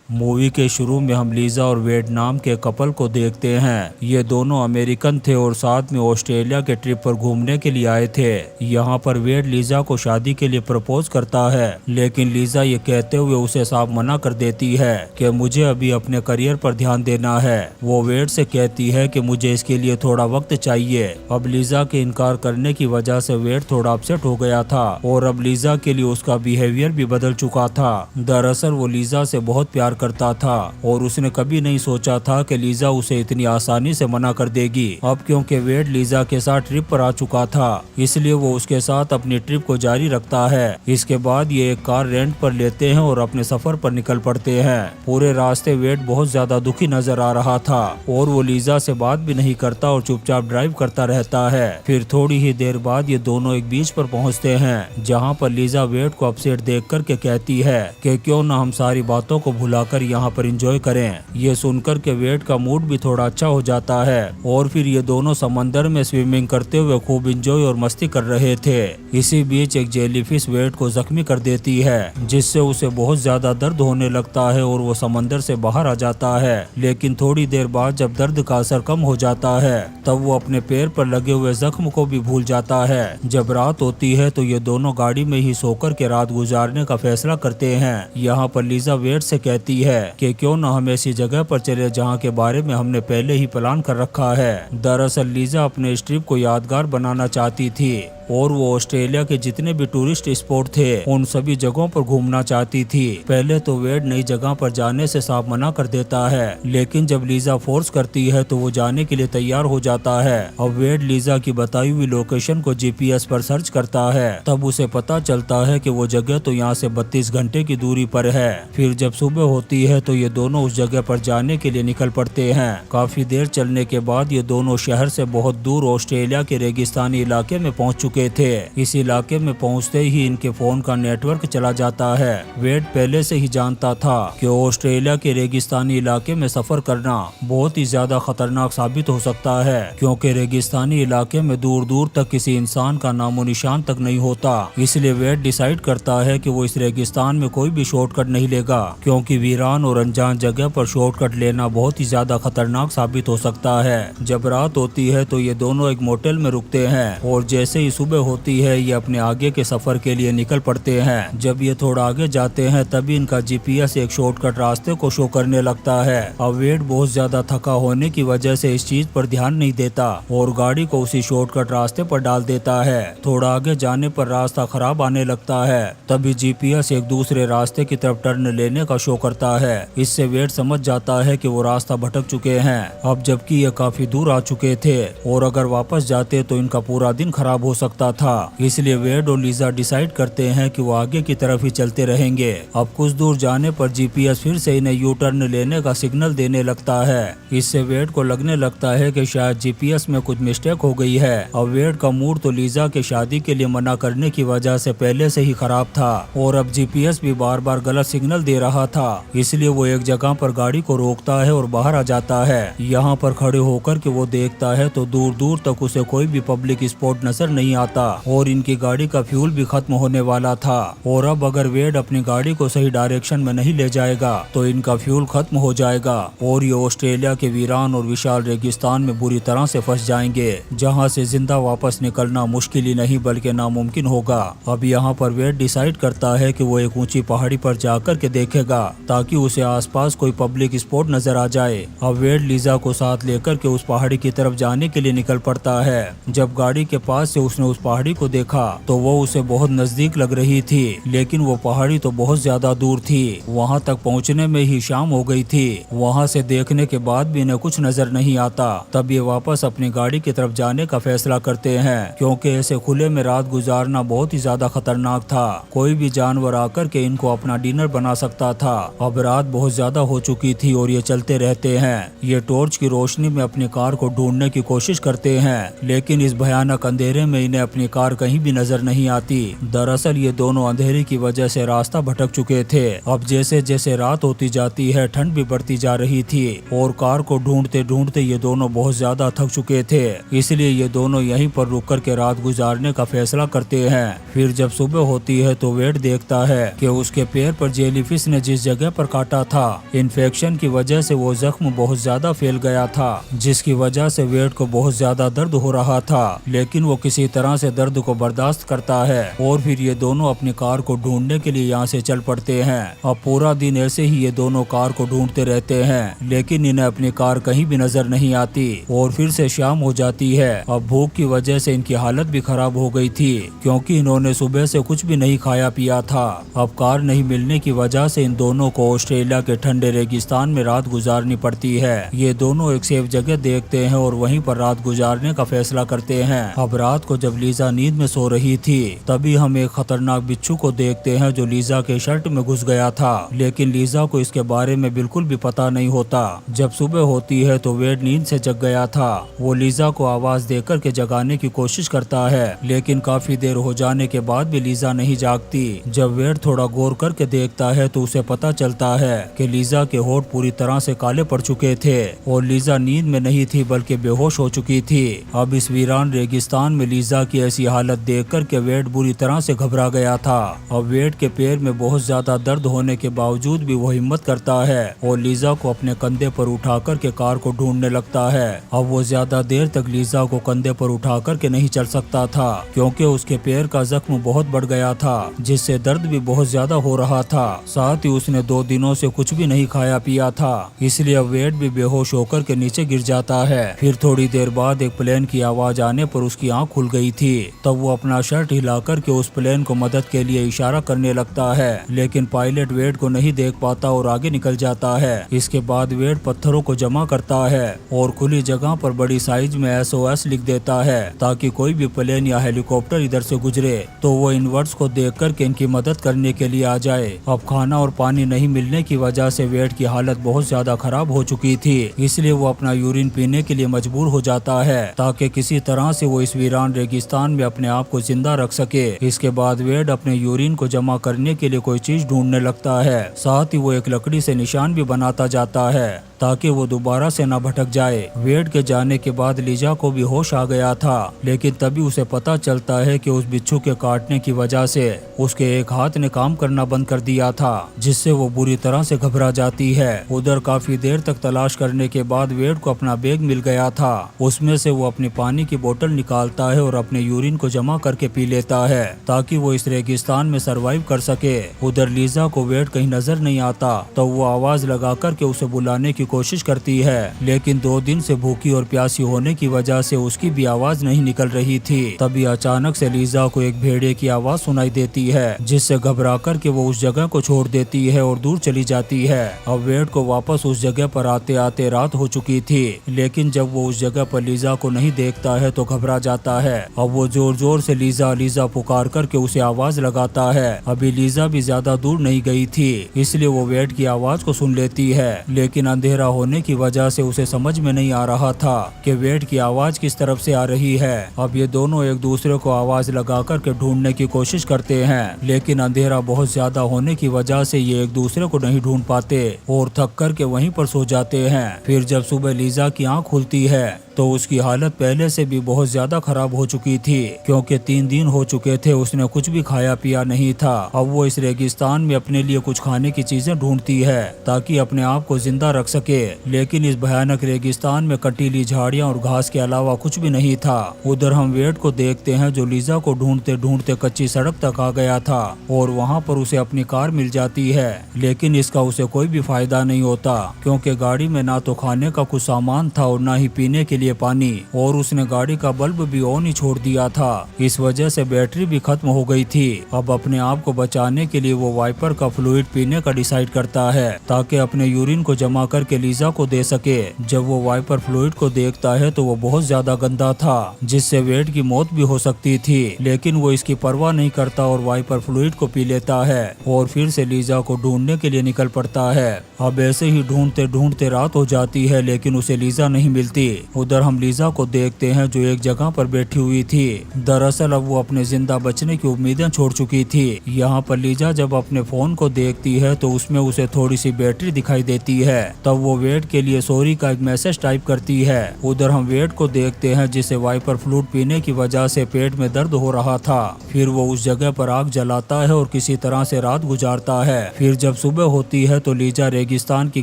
Movie के शुरू में हम लीजा और वेड नाम के कपल को देखते हैं। ये दोनों अमेरिकन थे और साथ में ऑस्ट्रेलिया के ट्रिप पर घूमने के लिए आए थे। यहाँ पर वेड लीजा को शादी के लिए प्रपोज करता है, लेकिन लीजा ये कहते हुए उसे साफ मना कर देती है कि मुझे अभी अपने करियर पर ध्यान देना है। वो वेड से कहती है कि मुझे इसके लिए थोड़ा वक्त चाहिए। अब लीजा के इनकार करने की वजह से वेड थोड़ा अपसेट हो गया था और अब लीजा के लिए उसका बिहेवियर भी बदल चुका था। दरअसल वो लीजा से बहुत प्यार करता था और उसने कभी नहीं सोचा था कि लीजा उसे इतनी आसानी से मना कर देगी। अब क्योंकि वेड लीजा के साथ ट्रिप पर आ चुका था, इसलिए वो उसके साथ अपनी ट्रिप को जारी रखता है। इसके बाद ये एक कार रेंट पर लेते हैं और अपने सफर पर निकल पड़ते हैं। पूरे रास्ते वेड बहुत ज्यादा दुखी नजर आ रहा था और वो लीजा से बात भी नहीं करता और चुपचाप ड्राइव करता रहता है। फिर थोड़ी ही देर बाद ये दोनों एक बीच पर पहुंचते हैं, जहां पर लीजा वेड को अपसेट देख कर के कहती है कि क्यों ना हम सारी बातों को भुलाकर यहाँ पर एंजॉय करें। ये सुनकर के वेड का मूड भी थोड़ा अच्छा हो जाता है और फिर ये दोनों समंदर में स्विमिंग करते हुए खूब एंजॉय और मस्ती कर रहे थे। इसी बीच एक जेलीफिश वेड को जख्मी कर देती है, जिससे उसे बहुत ज्यादा दर्द होने लगता है और वो समंदर से बाहर आ जाता है। लेकिन थोड़ी देर बाद जब दर्द का असर कम हो जाता है, तब वो अपने पैर पर लगे हुए जख्म को भी भूल जाता है। जब रात होती है तो ये दोनों गाड़ी में ही सोकर के रात गुजारने का फैसला करते हैं। यहाँ पर लीजा वेड से कहती है कि क्यों न हम ऐसी जगह पर चले जहाँ के बारे में हमने पहले ही प्लान कर रखा है। दरअसल लीजा अपने इस ट्रिप को यादगार बनाना चाहती थी और वो ऑस्ट्रेलिया के जितने भी टूरिस्ट स्पॉट थे उन सभी जगहों पर घूमना चाहती थी। पहले तो वेड नई जगह पर जाने से साफ मना कर देता है, लेकिन जब लीजा फोर्स करती है तो वो जाने के लिए तैयार हो जाता है। अब वेड लीजा की बताई हुई लोकेशन को जीपीएस पर सर्च करता है, तब उसे पता चलता है कि वो जगह तो यहाँ से 32 घंटे की दूरी पर है। फिर जब सुबह होती है तो ये दोनों उस जगह पर जाने के लिए निकल पड़ते हैं। काफी देर चलने के बाद ये दोनों शहर से बहुत दूर ऑस्ट्रेलिया के रेगिस्तानी इलाके में पहुंच चुके थे। इस इलाके में पहुंचते ही इनके फोन का नेटवर्क चला जाता है। वेड पहले से ही जानता था कि ऑस्ट्रेलिया के रेगिस्तानी इलाके में सफर करना बहुत ही ज्यादा खतरनाक साबित हो सकता है, क्योंकि रेगिस्तानी इलाके में दूर दूर तक किसी इंसान का नामो निशान तक नहीं होता। इसलिए वेड डिसाइड करता है कि वो इस रेगिस्तान में कोई भी शॉर्टकट नहीं लेगा, क्योंकि वीरान और अनजान जगह पर शॉर्टकट लेना बहुत ही ज्यादा खतरनाक साबित हो सकता है। जब रात होती है तो ये दोनों एक मोटेल में रुकते हैं और जैसे ही सुबह होती है ये अपने आगे के सफर के लिए निकल पड़ते हैं। जब ये थोड़ा आगे जाते हैं तभी इनका जीपीएस एक शॉर्टकट रास्ते को शो करने लगता है। अब वेड बहुत ज्यादा थका होने की वजह से इस चीज पर ध्यान नहीं देता और गाड़ी को उसी शॉर्टकट रास्ते पर डाल देता है। थोड़ा आगे जाने पर रास्ता खराब आने लगता है, तभी जीपीएस एक दूसरे रास्ते की तरफ टर्न लेने का शो करता है। इससे वेड समझ जाता है कि वो रास्ता भटक चुके हैं। अब जबकि ये काफी दूर आ चुके थे और अगर वापस जाते तो इनका पूरा दिन खराब हो सकता था। इसलिए वेड और लीजा डिसाइड करते हैं कि वो आगे की तरफ ही चलते रहेंगे। अब कुछ दूर जाने पर जीपीएस फिर से इन्हें यू टर्न लेने का सिग्नल देने लगता है। इससे वेड को लगने लगता है कि शायद जीपीएस में कुछ मिस्टेक हो गई है। अब वेड का मूड तो लीजा के शादी के लिए मना करने की वजह से पहले से ही खराब था और अब जीपीएस भी बार बार गलत सिग्नल दे रहा था। इसलिए वो एक जगह पर गाड़ी को रोकता है और बाहर आ जाता है। यहाँ पर खड़े होकर के वो देखता है तो दूर दूर तक उसे कोई भी पब्लिक स्पॉट नजर नहीं आता और इनकी गाड़ी का फ्यूल भी खत्म होने वाला था। और अब अगर वेड अपनी गाड़ी को सही डायरेक्शन में नहीं ले जाएगा तो इनका फ्यूल खत्म हो जाएगा और ये ऑस्ट्रेलिया के वीरान और विशाल रेगिस्तान में बुरी तरह से फंस जाएंगे, जहां से जिंदा वापस निकलना मुश्किल ही नहीं बल्कि नामुमकिन होगा। अब यहाँ पर वेड डिसाइड करता है कि वो एक ऊंची पहाड़ी पर जाकर के देखेगा ताकि उसे आसपास कोई पब्लिक स्पॉट नजर आ जाए। अब वेड लीजा को साथ लेकर के उस पहाड़ी की तरफ जाने के लिए निकल पड़ता है। जब गाड़ी के पास से उसने उस पहाड़ी को देखा तो वो उसे बहुत नजदीक लग रही थी, लेकिन वो पहाड़ी तो बहुत ज्यादा दूर थी। वहाँ तक पहुँचने में ही शाम हो गई थी। वहाँ से देखने के बाद भी इन्हें कुछ नजर नहीं आता। तब ये वापस अपनी गाड़ी की तरफ जाने का फैसला करते हैं, क्योंकि ऐसे खुले में रात गुजारना बहुत ही ज्यादा खतरनाक था। कोई भी जानवर आकर के इनको अपना डिनर बना सकता था। अब रात बहुत ज्यादा हो चुकी थी और ये चलते रहते हैं। ये टॉर्च की रोशनी में अपनी कार को ढूंढने की कोशिश करते हैं, लेकिन इस भयानक अंधेरे में इन्हें इन्हें अपनी कार कहीं भी नजर नहीं आती। दरअसल ये दोनों अंधेरे की वजह से रास्ता भटक चुके थे। अब जैसे जैसे रात होती जाती है ठंड भी बढ़ती जा रही थी और कार को ढूंढते ढूंढते ये दोनों बहुत ज्यादा थक चुके थे। इसलिए ये दोनों यहीं पर रुक कर के रात गुजारने का फैसला करते हैं। फिर जब सुबह होती है तो वेड देखता है कि उसके पैर पर जेलीफिश ने जिस जगह पर काटा था, इन्फेक्शन की वजह से वो जख्म बहुत ज्यादा फैल गया था, जिसकी वजह से वेड को बहुत ज्यादा दर्द हो रहा था। लेकिन वो किसी तरह से दर्द को बर्दाश्त करता है और फिर ये दोनों अपनी कार को ढूंढने के लिए यहाँ से चल पड़ते हैं। अब पूरा दिन ऐसे ही ये दोनों कार को ढूंढते रहते हैं, लेकिन इन्हें अपनी कार कहीं भी नजर नहीं आती और फिर से शाम हो जाती है। अब भूख की वजह से इनकी हालत भी खराब हो गई थी, क्योंकि इन्होंने सुबह से कुछ भी नहीं खाया पिया था। अब कार नहीं मिलने की वजह से इन दोनों को ऑस्ट्रेलिया के ठंडे रेगिस्तान में रात गुजारनी पड़ती है। ये दोनों एक सेफ जगह देखते हैं और वहीं पर रात गुजारने का फैसला करते हैं। अब रात को जब लीजा नींद में सो रही थी, तभी हम एक खतरनाक बिच्छू को देखते हैं जो लीजा के शर्ट में घुस गया था। लेकिन लीजा को इसके बारे में बिल्कुल भी पता नहीं होता। जब सुबह होती है तो वेड नींद से जग गया था। वो लीजा को आवाज देकर के जगाने की कोशिश करता है, लेकिन काफी देर हो जाने के बाद भी लीजा नहीं जागती। जब वेड थोड़ा गौर करके देखता है तो उसे पता चलता है कि लीजा के होठ पूरी तरह से काले पड़ चुके थे और लीजा नींद में नहीं थी बल्कि बेहोश हो चुकी थी। अब इस वीरान रेगिस्तान में लीजा की ऐसी हालत देखकर के वेड बुरी तरह से घबरा गया था। अब वेड के पैर में बहुत ज्यादा दर्द होने के बावजूद भी वो हिम्मत करता है और लीजा को अपने कंधे पर उठा कर के कार को ढूंढने लगता है। अब वो ज्यादा देर तक लीजा को कंधे पर उठा कर के नहीं चल सकता था, क्योंकि उसके पैर का जख्म बहुत बढ़ गया था, जिससे दर्द भी बहुत ज्यादा हो रहा था। साथ ही उसने 2 दिनों से कुछ भी नहीं खाया पिया था, इसलिए वेड भी बेहोश होकर के नीचे गिर जाता है। फिर थोड़ी देर बाद एक प्लेन की आवाज आने पर उसकी आंख खुल गई थी। तब वो अपना शर्ट हिला करके उस प्लेन को मदद के लिए इशारा करने लगता है, लेकिन पायलट वेड को नहीं देख पाता और आगे निकल जाता है। इसके बाद वेड पत्थरों को जमा करता है और खुली जगह पर बड़ी साइज में SOS लिख देता है, ताकि कोई भी प्लेन या हेलीकॉप्टर इधर से गुजरे तो वो इन वर्ड्स को देख करके इनकी मदद करने के लिए आ जाए। अब खाना और पानी नहीं मिलने की वजह से वेड की हालत बहुत ज्यादा खराब हो चुकी थी, इसलिए वो अपना यूरिन पीने के लिए मजबूर हो जाता है, ताकि किसी तरह से वो इस वीरान रेगिस्तान में अपने आप को जिंदा रख सके। इसके बाद वेड अपने यूरिन को जमा करने के लिए कोई चीज ढूंढने लगता है। साथ ही वो एक लकड़ी से निशान भी बनाता जाता है, ताकि वो दोबारा से न भटक जाए। वेड के जाने के बाद लीजा को भी होश आ गया था, लेकिन तभी उसे पता चलता है कि उस बिच्छू के काटने की वजह से उसके एक हाथ ने काम करना बंद कर दिया था, जिससे वो बुरी तरह से घबरा जाती है। उधर काफी देर तक तलाश करने के बाद वेड को अपना बैग मिल गया था। उसमें से वो अपनी पानी की बोतल निकालता है और अपने यूरिन को जमा करके पी लेता है, ताकि वो इस रेगिस्तान में सरवाइव कर सके। उधर लीजा को वेड कहीं नजर नहीं आता, तो वो आवाज लगा करके उसे बुलाने की कोशिश करती है, लेकिन 2 दिन से भूखी और प्यासी होने की वजह से उसकी भी आवाज नहीं निकल रही थी। तभी अचानक से लीजा को एक भेड़िए की आवाज सुनाई देती है, जिससे घबरा कर के वो उस जगह को छोड़ देती है और दूर चली जाती है। अब वेड को वापस उस जगह पर आते आते रात हो चुकी थी, लेकिन जब वो उस जगह पर लीजा को नहीं देखता है तो घबरा जाता है। अब वो जोर जोर से लीजा लीजा पुकार करके उसे आवाज लगाता है। अभी लीजा भी ज्यादा दूर नहीं गई थी, इसलिए वो वेड की आवाज को सुन लेती है, लेकिन अंधेरा होने की वजह से उसे समझ में नहीं आ रहा था कि वेड की आवाज किस तरफ से आ रही है। अब ये दोनों एक दूसरे को आवाज लगा कर के ढूंढने की कोशिश करते हैं, लेकिन अंधेरा बहुत ज्यादा होने की वजह से ये एक दूसरे को नहीं ढूंढ पाते और थक कर के वहीं पर सो जाते हैं। फिर जब सुबह लीजा की आंख खुलती है तो उसकी हालत पहले से भी बहुत ज्यादा खराब हो चुकी थी, क्योंकि 3 दिन हो चुके थे उसने कुछ भी खाया पिया नहीं था। अब वो इस रेगिस्तान में अपने लिए कुछ खाने की चीजें ढूंढती है ताकि अपने आप को जिंदा रख सके, लेकिन इस भयानक रेगिस्तान में कटीली झाड़ियां और घास के अलावा कुछ भी नहीं था। उधर हम वेड को देखते हैं जो लीजा को ढूंढते ढूंढते कच्ची सड़क तक आ गया था और वहाँ पर उसे अपनी कार मिल जाती है, लेकिन इसका उसे कोई भी फायदा नहीं होता, क्योंकि गाड़ी में ना तो खाने का कुछ सामान था और ना ही पीने के लिए पानी, और उसने गाड़ी का बल्ब भी ऑन ही छोड़ दिया था। इस वजह से बैटरी भी खत्म हो गई थी। अब अपने आप को बचाने के लिए वो वाइपर का फ्लूइड पीने का डिसाइड करता है, ताकि अपने यूरिन को जमा करके लीजा को दे सके। जब वो वाइपर फ्लूइड को देखता है तो वो बहुत ज्यादा गंदा था, जिससे वेड की मौत भी हो सकती थी, लेकिन वो इसकी परवाह नहीं करता और वाइपर फ्लूइड को पी लेता है और फिर से लीजा को ढूंढने के लिए निकल पड़ता है। अब ऐसे ही ढूंढते ढूंढते रात हो जाती है, लेकिन उसे लीजा नहीं मिलती। उधर हम लीजा को देखते हैं जो एक जगह पर बैठी हुई थी। दरअसल अब वो अपने जिंदा बचने की उम्मीदें छोड़ चुकी थी। यहाँ पर लीजा जब अपने फोन को देखती है तो उसमें उसे थोड़ी सी बैटरी दिखाई देती है। तब वो वेड के लिए सॉरी का एक मैसेज टाइप करती है। उधर हम वेड को देखते हैं जिसे वाइपर फ्लूइड पीने की वजह से पेट में दर्द हो रहा था। फिर वो उस जगह पर आग जलाता है और किसी तरह से रात गुजारता है। फिर जब सुबह होती है तो लीजा रेगिस्तान की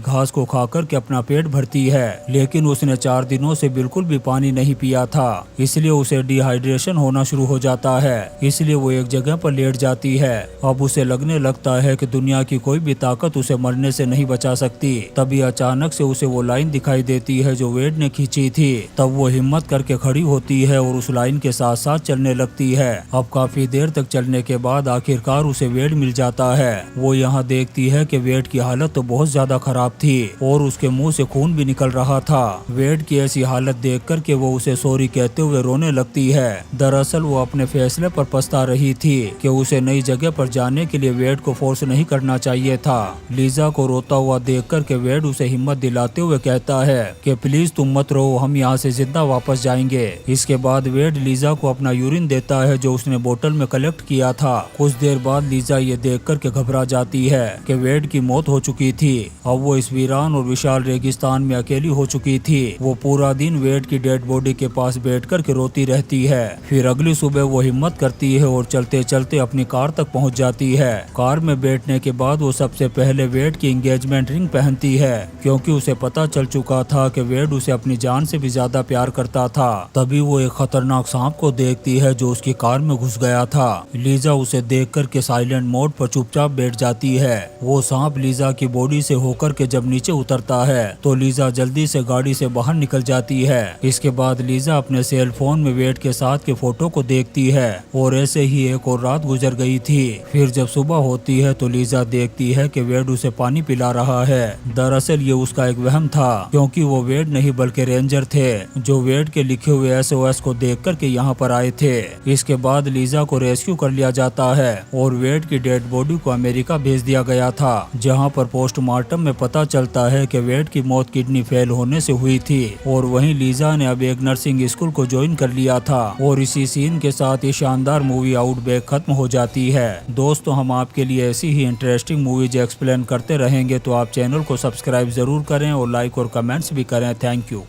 घास को खाकर के अपना पेट भरती है, लेकिन उसने 4 दिनों से बिल्कुल भी पानी नहीं पिया था, इसलिए उसे डिहाइड्रेशन होना शुरू हो जाता है। इसलिए वो एक जगह पर लेट जाती है। अब उसे लगने लगता है कि दुनिया की कोई भी ताकत उसे मरने से नहीं बचा सकती। तभी अचानक से उसे वो लाइन दिखाई देती है जो वेड ने खींची थी। तब वो हिम्मत करके खड़ी होती है और उस लाइन के साथ साथ चलने लगती है। अब काफी देर तक चलने के बाद आखिरकार उसे वेड मिल जाता है। वो यहाँ देखती है कि वेड की हालत तो बहुत ज्यादा खराब थी और उसके मुंह से खून भी निकल रहा था। वेड की ऐसी हालत देख कर के वो उसे सॉरी कहते हुए रोने लगती है। दरअसल वो अपने फैसले पर पछता रही थी कि उसे नई जगह पर जाने के लिए वेड को फोर्स नहीं करना चाहिए था। लीजा को रोता हुआ देख कर के वेड उसे हिम्मत दिलाते हुए कहता है कि प्लीज तुम मत रो, हम यहाँ से जिंदा वापस जाएंगे। इसके बाद वेड लीजा को अपना यूरिन देता है जो उसने बोतल में कलेक्ट किया था। कुछ देर बाद लीजा ये देख कर के घबरा जाती है कि वेड की मौत हो चुकी थी। अब वो इस वीरान और विशाल रेगिस्तान में अकेली हो चुकी थी। वो पूरा दिन वेड की डेड बॉडी के पास बैठ कर के रोती रहती है। फिर अगली सुबह वो हिम्मत करती है और चलते चलते अपनी कार तक पहुंच जाती है। कार में बैठने के बाद वो सबसे पहले वेड की एंगेजमेंट रिंग पहनती है, क्योंकि उसे पता चल चुका था कि वेड उसे अपनी जान से भी ज्यादा प्यार करता था। तभी वो एक खतरनाक सांप को देखती है जो उसकी कार में घुस गया था। लीजा उसे देख कर के साइलेंट मोड पर चुपचाप बैठ जाती है। वो सांप लीजा की बॉडी से होकर के जब नीचे उतरता है तो लीजा जल्दी से गाड़ी से बाहर निकल जाती है। इसके बाद लीजा अपने सेल फोन में वेड के साथ के फोटो को देखती है और ऐसे ही एक और रात गुजर गई थी। फिर जब सुबह होती है तो लीजा देखती है कि वेड उसे पानी पिला रहा है। दरअसल ये उसका एक वहम था, क्योंकि वो वेड नहीं बल्कि रेंजर थे जो वेड के लिखे हुए SOS को देख कर के यहाँ पर आए थे। इसके बाद लीजा को रेस्क्यू कर लिया जाता है और वेड की डेड बॉडी को अमेरिका भेज दिया गया था, जहाँ पर पोस्टमार्टम में पता चलता है कि वेड की मौत किडनी फेल होने से हुई थी। और वहीं लीजा ने अब एक नर्सिंग स्कूल को ज्वाइन कर लिया था और इसी सीन के साथ ये शानदार मूवी आउटब्रेक खत्म हो जाती है। दोस्तों, हम आपके लिए ऐसी ही इंटरेस्टिंग मूवीज एक्सप्लेन करते रहेंगे, तो आप चैनल को सब्सक्राइब जरूर करें और लाइक और कमेंट्स भी करें। Thank you.